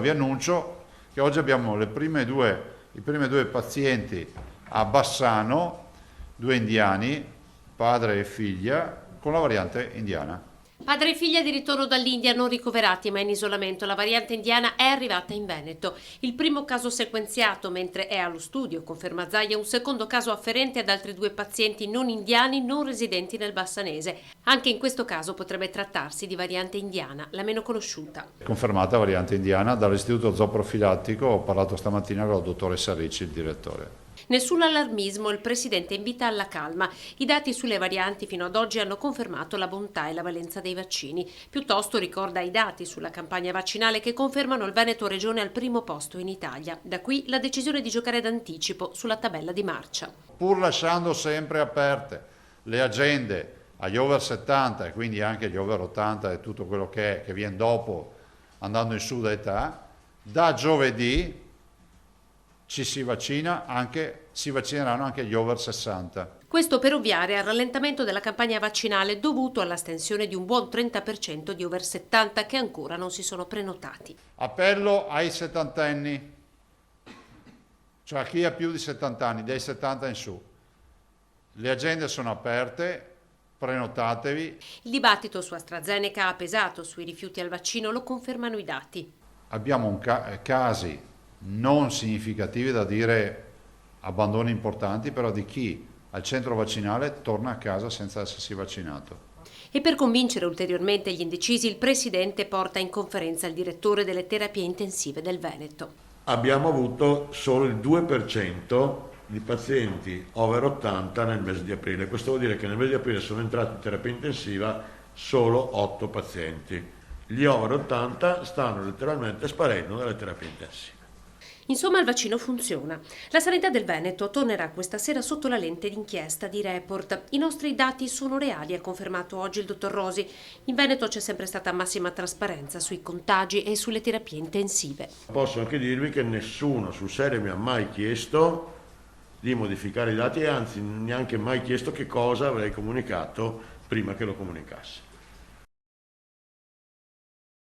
Vi annuncio che oggi abbiamo i primi due pazienti a Bassano, due indiani, padre e figlia, con la variante indiana. Padre e figlia di ritorno dall'India non ricoverati ma in isolamento. La variante indiana è arrivata in Veneto. Il primo caso sequenziato mentre è allo studio, conferma Zaia, un secondo caso afferente ad altri due pazienti non indiani non residenti nel Bassanese. Anche in questo caso potrebbe trattarsi di variante indiana, la meno conosciuta. Confermata variante indiana dall'Istituto Zooprofilattico, ho parlato stamattina con la dottoressa Ricci, il direttore. Nessun allarmismo, il presidente invita alla calma. I dati sulle varianti fino ad oggi hanno confermato la bontà e la valenza dei vaccini. Piuttosto ricorda i dati sulla campagna vaccinale che confermano il Veneto regione al primo posto in Italia. Da qui la decisione di giocare d'anticipo sulla tabella di marcia. Pur lasciando sempre aperte le agende agli over 70 e quindi anche agli over 80 e tutto quello che viene dopo andando in su d'età, da giovedì si vaccineranno anche gli over 60. Questo per ovviare al rallentamento della campagna vaccinale dovuto all'astensione di un buon 30% di over 70 che ancora non si sono prenotati. Appello ai settantenni, cioè a chi ha più di 70 anni, dai 70 in su. Le agende sono aperte, prenotatevi. Il dibattito su AstraZeneca ha pesato sui rifiuti al vaccino, lo confermano i dati. Abbiamo casi non significativi, da dire abbandoni importanti, però di chi al centro vaccinale torna a casa senza essersi vaccinato. E per convincere ulteriormente gli indecisi, il presidente porta in conferenza il direttore delle terapie intensive del Veneto. Abbiamo avuto solo il 2% di pazienti over 80 nel mese di aprile. Questo vuol dire che nel mese di aprile sono entrati in terapia intensiva solo 8 pazienti. Gli over 80 stanno letteralmente sparendo dalle terapie intensive. Insomma, il vaccino funziona. La sanità del Veneto tornerà questa sera sotto la lente d'inchiesta di Report. I nostri dati sono reali, ha confermato oggi il dottor Rosi. In Veneto c'è sempre stata massima trasparenza sui contagi e sulle terapie intensive. Posso anche dirvi che nessuno sul serio mi ha mai chiesto di modificare i dati e anzi neanche mai chiesto che cosa avrei comunicato prima che lo comunicassi.